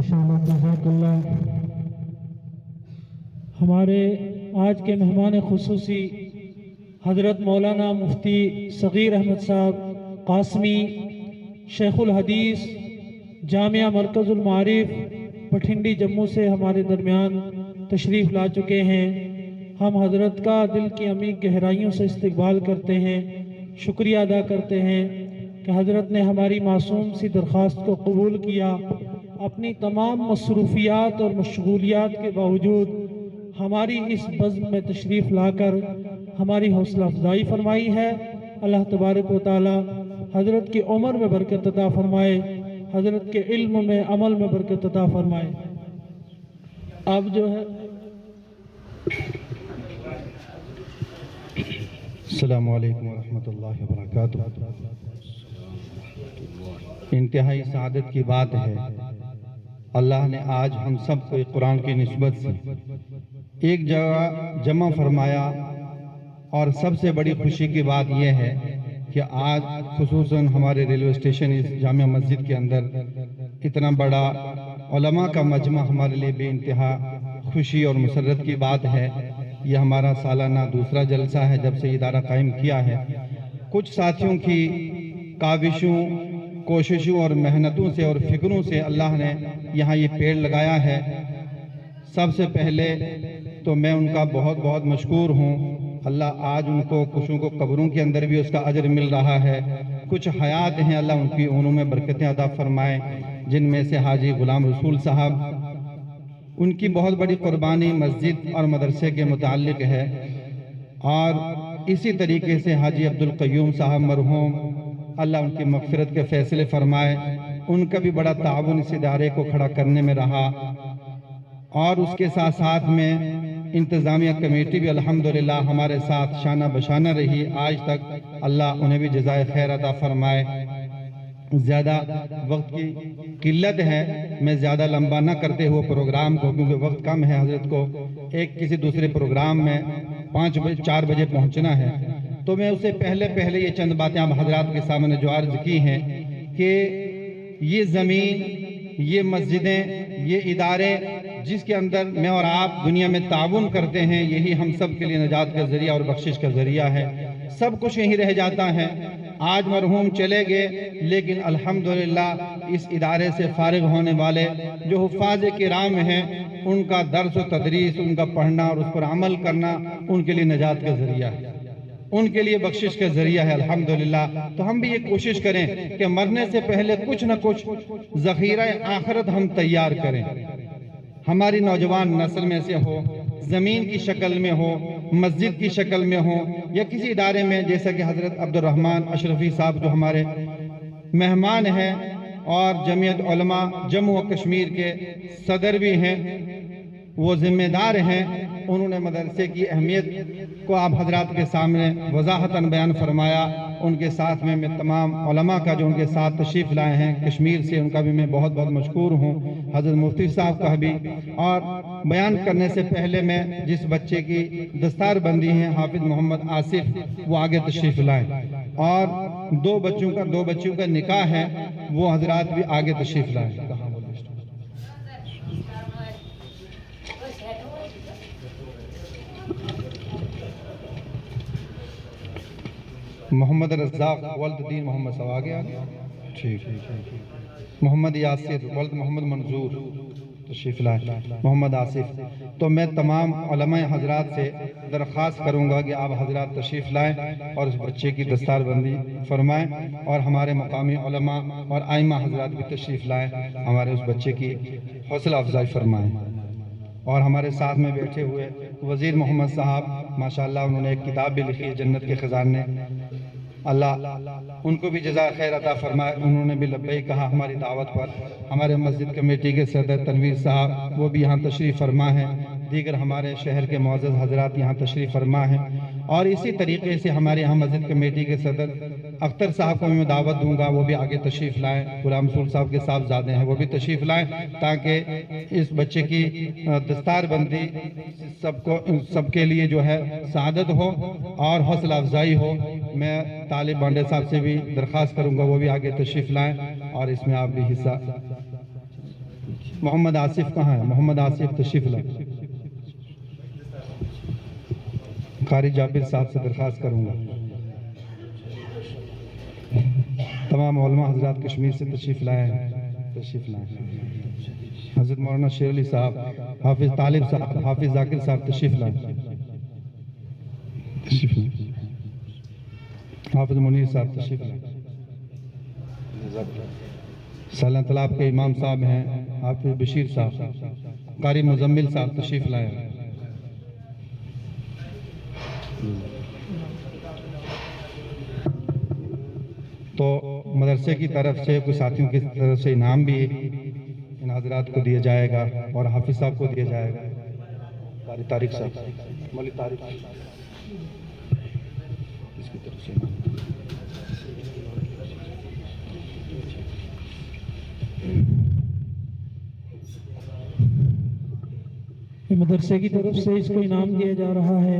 ماشاءاللہ جزاک اللہ۔ ہمارے آج کے مہمان خصوصی حضرت مولانا مفتی صغیر احمد صاحب قاسمی، شیخ الحدیث، جامعہ مرکز المعارف بٹھنڈی جموں سے ہمارے درمیان تشریف لا چکے ہیں۔ ہم حضرت کا دل کی عمیق گہرائیوں سے استقبال کرتے ہیں، شکریہ ادا کرتے ہیں کہ حضرت نے ہماری معصوم سی درخواست کو قبول کیا۔ اپنی تمام مصروفیات اور مشغولیات کے باوجود ہماری اس بزم میں تشریف لا کر ہماری حوصلہ افزائی فرمائی ہے۔ اللہ تبارک و تعالی حضرت کی عمر میں برکت عطا فرمائے، حضرت کے علم میں عمل میں برکت عطا فرمائے۔ اب جو ہے السلام علیکم ورحمۃ اللہ وبرکاتہ۔ انتہائی سعادت کی بات ہے، اللہ نے آج ہم سب کو قرآن کی نسبت سے ایک جگہ جمع فرمایا، اور سب سے بڑی خوشی کی بات یہ ہے کہ آج خصوصاً ہمارے ریلوے اسٹیشن اس جامع مسجد کے اندر اتنا بڑا علماء کا مجمع ہمارے لیے بے انتہا خوشی اور مسرت کی بات ہے۔ یہ ہمارا سالانہ دوسرا جلسہ ہے جب سے ادارہ قائم کیا ہے۔ کچھ ساتھیوں کی کاوشوں، کوششوں اور محنتوں سے اور فکروں سے اللہ نے یہاں یہ پیڑ لگایا ہے۔ سب سے پہلے تو میں ان کا بہت بہت مشکور ہوں۔ اللہ آج ان کو کچھوں کو قبروں کے اندر بھی اس کا اجر مل رہا ہے، کچھ حیات ہیں، اللہ ان کی عمروں میں برکتیں عطا فرمائے، جن میں سے حاجی غلام رسول صاحب، ان کی بہت بڑی قربانی مسجد اور مدرسے کے متعلق ہے، اور اسی طریقے سے حاجی عبدالقیوم صاحب مرحوم، اللہ ان کی مغفرت کے فیصلے فرمائے، ان کا بھی بڑا تعاون اس ادارے کو کھڑا کرنے میں رہا، اور اس کے ساتھ ساتھ میں انتظامیہ کمیٹی بھی الحمدللہ ہمارے ساتھ شانہ بشانہ رہی آج تک، اللہ انہیں بھی جزائے خیر عطا فرمائے۔ زیادہ وقت کی قلت ہے، میں زیادہ لمبا نہ کرتے ہوئے پروگرام کو، کیونکہ وقت کم ہے، حضرت کو ایک کسی دوسرے پروگرام میں 4 بجے پہنچنا ہے، تو میں اسے پہلے یہ چند باتیں آپ حضرات کے سامنے جو عرض کی ہیں کہ یہ زمین، یہ مسجدیں، یہ ادارے جس کے اندر میں اور آپ دنیا میں تعاون کرتے ہیں، یہی ہم سب کے لیے نجات کا ذریعہ اور بخشش کا ذریعہ ہے۔ سب کچھ یہیں رہ جاتا ہے۔ آج مرحوم چلے گئے، لیکن الحمدللہ اس ادارے سے فارغ ہونے والے جو حفاظ کرام ہیں، ان کا درس و تدریس، ان کا پڑھنا اور اس پر عمل کرنا ان کے لیے نجات کا ذریعہ ہے، ان کے لیے بخشش کا ذریعہ ہے الحمدللہ۔ تو ہم بھی یہ کوشش کریں کہ مرنے سے پہلے کچھ نہ کچھ ذخیرہ آخرت ہم تیار کریں، ہماری نوجوان نسل میں سے ہو، زمین کی شکل میں ہو، مسجد کی شکل میں ہو، یا کسی ادارے میں، جیسا کہ حضرت عبدالرحمن اشرفی صاحب جو ہمارے مہمان ہیں اور جمعیت علماء جموں و کشمیر کے صدر بھی ہیں، وہ ذمہ دار ہیں، انہوں نے مدرسے کی اہمیت کو آپ حضرات کے سامنے وضاحتاً بیان فرمایا۔ ان کے ساتھ میں تمام علماء کا جو ان کے ساتھ تشریف لائے ہیں کشمیر سے، ان کا بھی میں بہت بہت مشکور ہوں، حضرت مفتی صاحب کا بھی۔ اور بیان کرنے سے پہلے میں جس بچے کی دستار بندی ہے حافظ محمد آصف، وہ آگے تشریف لائیں، اور دو بچوں کا نکاح ہے، وہ حضرات بھی آگے تشریف لائیں۔ محمد رزاق ولد دین محمد صاحب آگے ٹھیک، محمد یاسر ولد محمد منظور تشریف لائیں، محمد آصف۔ تو میں تمام علماء حضرات سے درخواست کروں گا کہ آپ حضرات تشریف لائیں اور اس بچے کی دستار بندی فرمائیں، اور ہمارے مقامی علماء اور ائمہ حضرات بھی تشریف لائیں، ہمارے اس بچے کی حوصلہ افزائی فرمائیں۔ اور ہمارے ساتھ میں بیٹھے ہوئے وزیر محمد صاحب، ماشاءاللہ انہوں نے ایک کتاب بھی لکھی ہے جنت کے خزانے، اللہ ان کو بھی جزائے خیر عطا فرمائے، انہوں نے بھی لبیک کہا ہماری دعوت پر۔ ہمارے مسجد کمیٹی کے صدر تنویر صاحب، وہ بھی یہاں تشریف فرما ہیں، دیگر ہمارے شہر کے معزز حضرات یہاں تشریف فرما ہیں، اور اسی طریقے سے ہمارے یہاں مسجد کمیٹی کے صدر اختر صاحب کو میں دعوت دوں گا، وہ بھی آگے تشریف لائیں، غلام رسول صاحب کے صاحبزادے ہیں، وہ بھی تشریف لائیں، تاکہ اس بچے کی دستار بندی سب کے لیے جو ہے سعادت ہو اور حوصلہ افزائی ہو۔ میں طالب بانڈے صاحب سے بھی درخواست کروں گا وہ بھی آگے تشریف لائیں اور اس میں آپ بھی حصہ محمد آصف کہاں ہے؟ محمد آصف تشریف لائیں۔ قاری جابر صاحب سے درخواست کروں گا، تمام علماء حضرات کشمیر سے تشریف لائیں، تشریف لائیں۔ حضرت مولانا شیر علی صاحب، حافظ طالب صاحب، حافظ ذاکر صاحب تشریف لائیں، تشریف لائیں۔ حافظ منیر صاحب تشریف لائیں۔ سالن طلاب کے امام صاحب ہیں حافظ بشیر صاحب، قاری مزمل صاحب تشریف لائیں۔ تو مدرسے کی طرف سے کچھ ساتھیوں کی طرف سے انعام بھی ان حضرات کو دیا جائے گا اور حافظ صاحب کو دیا جائے گا۔ قاری طارق صاحب، مولوی طارق اس کی طرف سے مدرسے کی طرف سے اس کو انعام دیا جا رہا ہے۔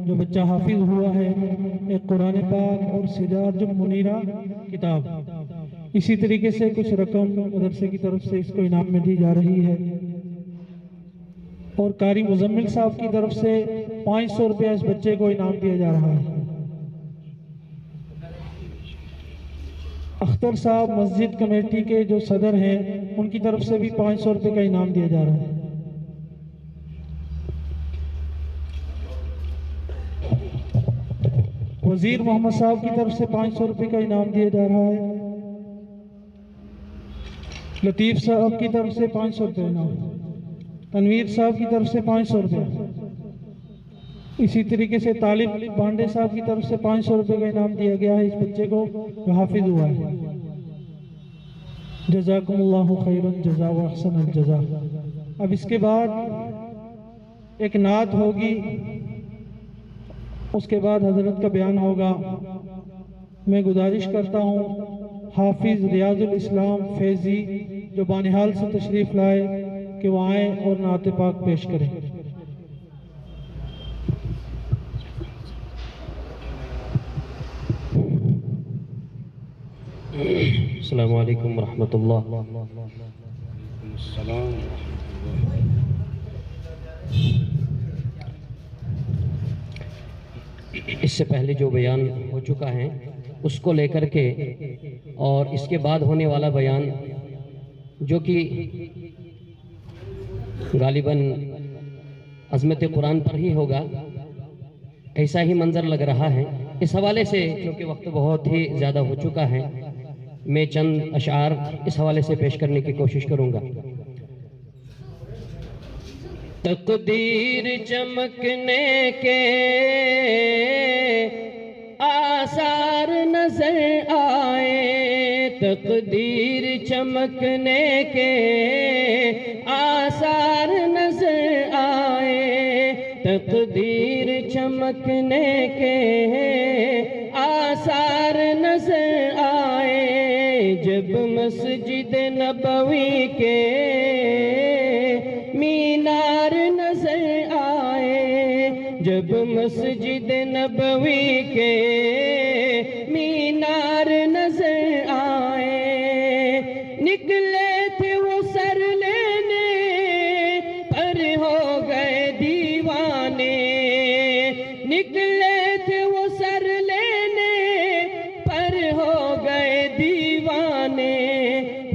جو بچہ حافظ ہوا ہے ایک قرآن پاک اور سراج منیرہ کتاب، اسی طریقے سے کچھ رقم مدرسے کی طرف سے اس کو انعام میں دی جا رہی ہے۔ اور قاری مزمل صاحب کی طرف سے 500 روپیہ اس بچے کو انعام دیا جا رہا ہے۔ اختر صاحب مسجد کمیٹی کے جو صدر ہیں ان کی طرف سے بھی 500 روپے کا انعام دیا جا رہا ہے۔ وزیر محمد صاحب کی طرف سے 500 روپے کا انعام دیا جا رہا ہے۔ لطیف صاحب کی طرف سے 500 روپے انعام، تنویر صاحب کی طرف سے 500 روپے، اسی طریقے سے طالب بانڈے صاحب کی طرف سے 500 روپے کا انعام دیا گیا ہے اس بچے کو جو حافظ ہوا ہے۔ جزاکم اللہ خیرا جزا و احسن الجزا۔ اب اس کے بعد ایک نعت ہوگی، اس کے بعد حضرت کا بیان ہوگا۔ میں گزارش کرتا ہوں حافظ ریاض الاسلام فیضی جو بانہال سے تشریف لائے کہ وہ آئیں اور نعت پاک پیش کریں۔ السلام علیکم ورحمۃ اللہ۔ اس سے پہلے جو بیان ہو چکا ہے اس کو لے کر کے اور اس کے بعد ہونے والا بیان جو کہ غالباً عظمت قرآن پر ہی ہوگا، ایسا ہی منظر لگ رہا ہے۔ اس حوالے سے کیونکہ وقت بہت ہی زیادہ ہو چکا ہے، میں چند اشعار اس حوالے سے پیش کرنے کی کوشش کروں گا۔ تقدیر چمکنے کے آثار نظر آئے، تقدیر چمکنے کے آثار نظر آئے، تقدیر چمکنے کے آثار نظر آئے، جب مسجد نبوی کے مینار نظر آئے، جب مسجد نبوی کے مینار نظر آئے، نکلے تھے وہ سر لینے پر ہو گئے دیوانے، نکلے تھے وہ سر لینے پر ہو گئے دیوانے،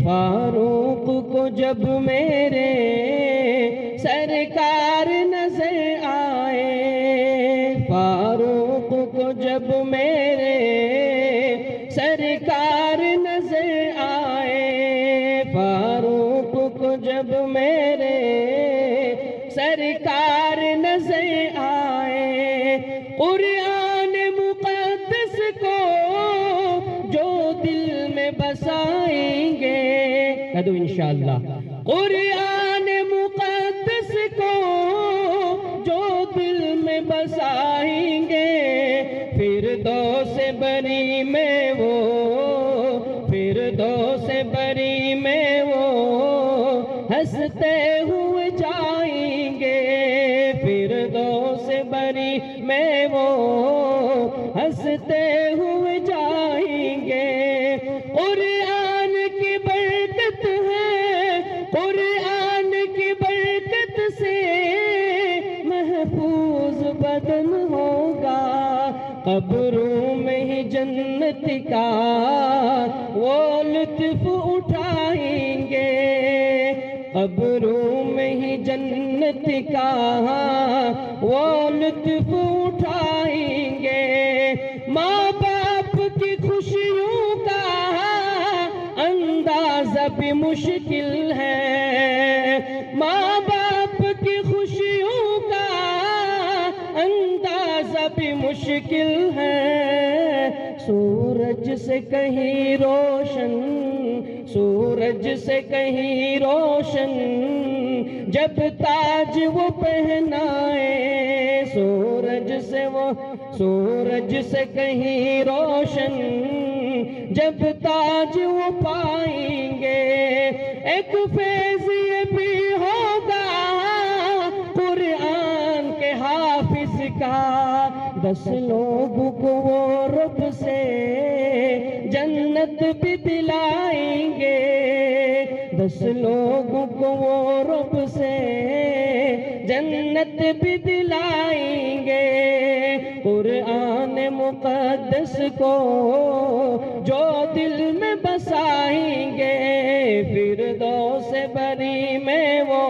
فاروق کو جب میرے سرکار نظر آئے، فاروق کو جب میرے سرکار نظر آئے، فاروق کو جب میرے سرکار نظر آئے، قرآن مقدس کو جو دل میں بسائیں گے، کہہ دو انشاءاللہ، قرآن مقدس کو جو دل میں بسائیں گے، فردوس بری میں وہ، فردوس بری میں وہ ہنستے ہوئے جائیں گے، فردوس بری میں وہ ہنستے ہوئے جائیں گے، قرآن کی برکت ہے، قرآن ابرو میں ہی جنت کا وہ لطف اٹھائیں گے، ابرو میں ہی جنت کا وہ لطف اٹھائیں گے، ماں باپ کی خوشیوں کا اندازہ بھی مشکل ہے، ماں باپ کی خوشیوں کا اندازہ بھی مشکل ہے، سورج سے کہیں روشن، سورج سے کہیں روشن جب تاج وہ پہنائے، سورج سے کہیں روشن جب تاج وہ پائیں گے، ایک فیض یہ بھی ہوگا قرآن کے حافظ کا، 10 لوگوں کو وہ رب سے جنت بھی دلائیں گے، 10 لوگوں کو وہ رب سے جنت بھی دلائیں گے، قرآن مقدس کو جو دل میں بسائیں گے، فردوس بری میں وہ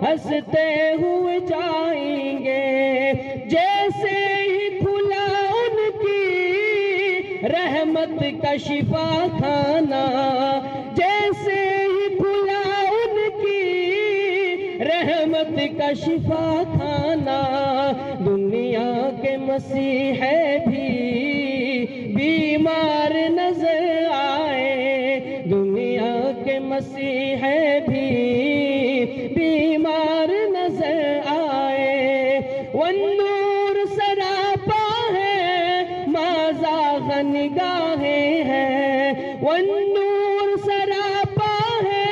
ہنستے ہوئے جائیں گے، جیسے ہی کھلا ان کی رحمت کا شفا خانہ، جیسے ہی کھلا ان کی رحمت کا شفا خانہ، دنیا کے مسیحی بھی بیمار نظر آئے، دنیا کے مسیحی بھی بیمار نظر آئے، والنور سراپا ہے ما زاغ نگاہیں ہے، والنور سراپا ہے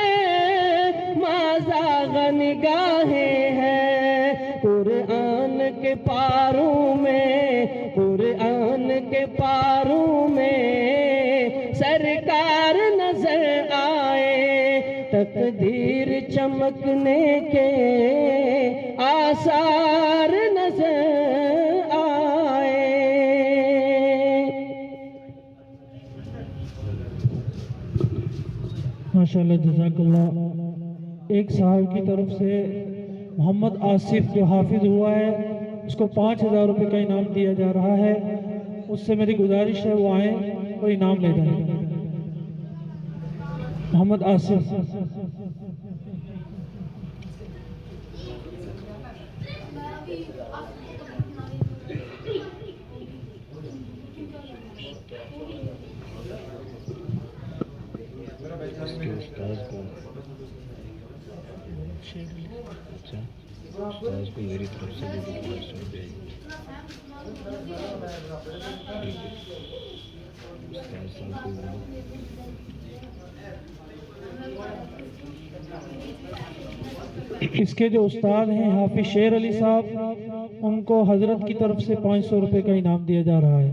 ما زاغ نگاہیں ہے، قرآن کے پاروں میں، قرآن کے پاروں میں سرکار نظر آئے، تقدیر چمکنے کے آثار نظر آئے۔ ماشاءاللہ، جزاک اللہ۔ ایک صاحب کی طرف سے محمد آصف جو حافظ ہوا ہے اس کو 5000 روپے کا انعام دیا جا رہا ہے، اس سے میری گزارش ہے وہ آئیں اور انعام لے جائیں۔ محمد آصف۔ استاذ کو میری طرف سے بھی 500 روپے۔ استاذ صاحب کو اس کے جو استاد ہیں حافظ شیر علی صاحب، ان کو حضرت کی طرف سے 500 روپے کا انعام دیا جا رہا ہے۔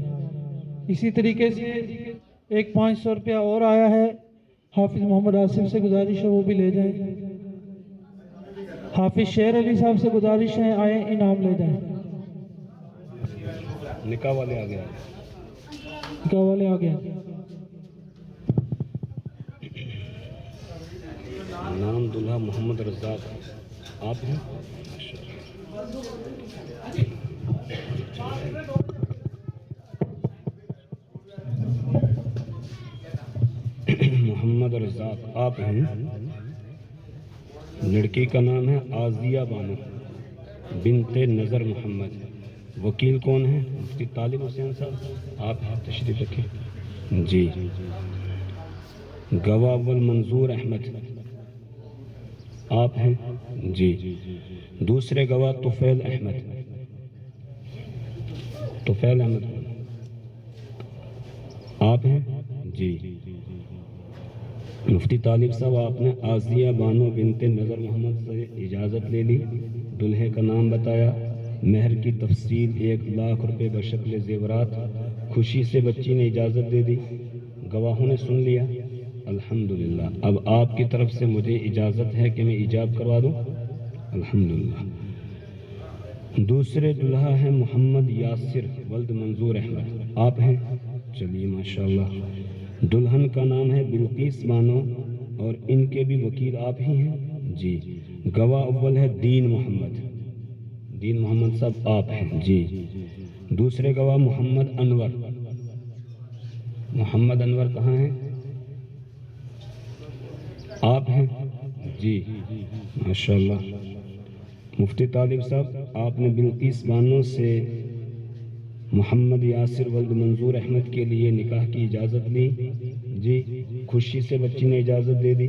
اسی طریقے سے ایک 500 روپیہ اور آیا ہے، حافظ محمد آصف سے گزارش ہے وہ بھی لے جائیں۔ حافظ شیر علی صاحب سے گزارش ہے آئیں انعام لے جائیں۔ نکاح والے آ گئے۔ نکاح والے آ گئے۔ نام دلہا محمد رزاق آپ ہیں؟ محمد رزاق آپ ہیں؟ لڑکی کا نام ہے آزیہ بانو بنت نظر محمد۔ وکیل کون ہیں؟ مفتی طالب حسین صاحب آپ ہیں، تشریف رکھیں جی۔ گواہ اول منظور احمد آپ ہیں جی۔ دوسرے گواہ طفیل احمد، طفیل احمد آپ ہیں جی۔ مفتی طالب صاحب آپ نے آزیہ بانو بنت نظر محمد سے اجازت لے لی، دلہے کا نام بتایا، مہر کی تفصیل 1 لاکھ روپے بشکل زیورات، خوشی سے بچی نے اجازت دے دی، گواہوں نے سن لیا الحمدللہ۔ اب آپ کی طرف سے مجھے اجازت ہے کہ میں ایجاب کروا دوں الحمدللہ۔ دوسرے دلہا ہیں محمد یاسر ولد منظور احمد، آپ ہیں؟ چلیے ماشاءاللہ۔ دلہن کا نام ہے بلقیس بانو اور ان کے بھی وکیل آپ ہی ہیں؟ جی۔ گواہ اول ہے دین محمد صاحب، آپ ہیں؟ جی۔ دوسرے گواہ محمد انور کہاں ہیں؟ آپ ہیں؟ جی ماشاءاللہ۔ مفتی طالب صاحب، آپ نے بلقیس بانو سے محمد یاسر ولد منظور احمد کے لیے نکاح کی اجازت لی؟ جی، خوشی سے بچی نے اجازت دے دی،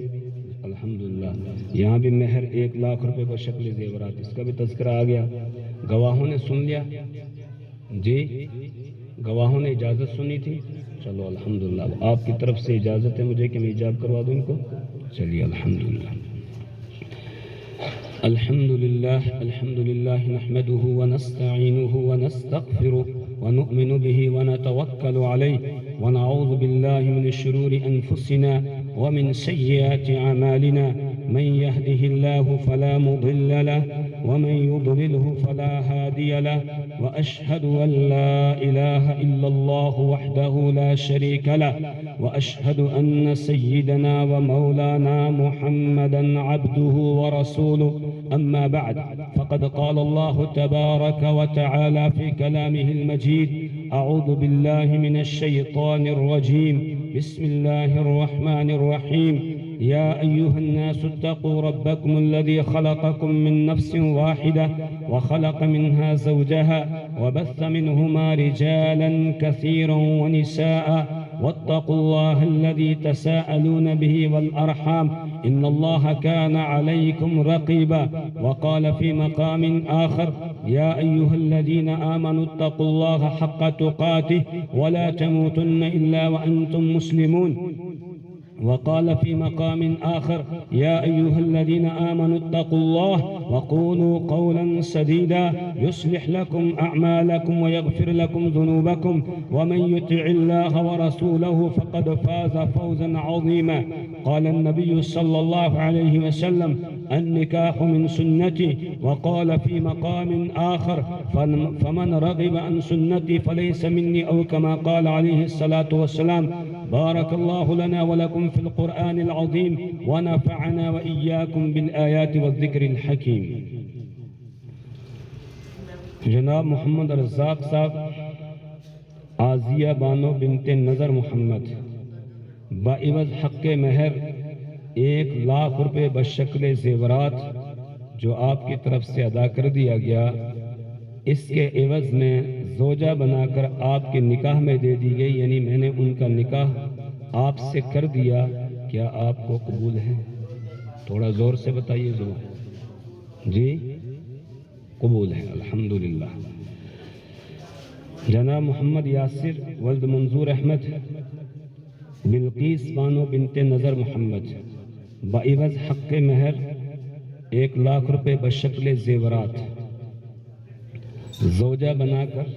الحمدللہ۔ یہاں بھی مہر 1,00,000 روپے بشکل زیورات، اس کا بھی تذکرہ آ گیا۔ گواہوں نے سن لیا؟ جی، گواہوں نے اجازت سنی تھی؟ چلو الحمدللہ، آپ کی طرف سے اجازت ہے مجھے کہ میں ایجاب کروا دوں ان کو؟ چلیے الحمدللہ۔ الحمدللہ نحمده ونستعینه ونستغفره ونؤمن به ونتوکل علیہ ونعوذ باللہ من شرور انفسنا ومن سیئات اعمالنا، من يهده الله فلا مضل له ومن يضلله فلا هادي له، وأشهد أن لا إله إلا الله وحده لا شريك له، وأشهد أن سيدنا ومولانا محمدا عبده ورسوله، أما بعد، فقد قال الله تبارك وتعالى في كلامه المجيد: أعوذ بالله من الشيطان الرجيم، بسم الله الرحمن الرحيم، يا أيها الناس اتقوا ربكم الذي خلقكم من نفس واحدة وخلق منها زوجها وبث منهما رجالا كثيرا ونساء، واتقوا الله الذي تساءلون به والأرحام إن الله كان عليكم رقيبا، وقال في مقام آخر: يا أيها الذين آمنوا اتقوا الله حق تقاته ولا تموتن إلا وأنتم مسلمون، وقال في مقام آخر: يا أيها الذين آمنوا اتقوا الله وقولوا قولا سديدا يصلح لكم أعمالكم ويغفر لكم ذنوبكم، ومن يطع الله ورسوله فقد فاز فوزا عظيما. قال النبي صلى الله عليه وسلم: النكاح من سنتي. وقال في مقام آخر: فمن رغب عن سنتي فليس مني، أو كما قال عليه الصلاة والسلام. بارك الله لنا ولكم في القرآن العظيم، ونفعنا وإياكم بالآيات والذكر الحكيم. جناب محمد رزاق صاحب، آزیہ بانو بنت نظر محمد، بعوض حق مہر 1,00,000 روپے بشکل زیورات جو آپ کی طرف سے ادا کر دیا گیا، اس کے عوض میں زوجہ بنا کر آپ کے نکاح میں دے دی گئی، یعنی میں نے ان کا نکاح آپ سے کر دیا، کیا آپ کو قبول ہے؟ تھوڑا زور سے بتائیے زور۔ جی قبول ہے، الحمدللہ۔ جناب محمد یاسر ولد منظور احمد، بلقیس بانو بنت نظر محمد، بعوض حق مہر 1,00,000 روپے بشکل زیورات زوجہ بنا کر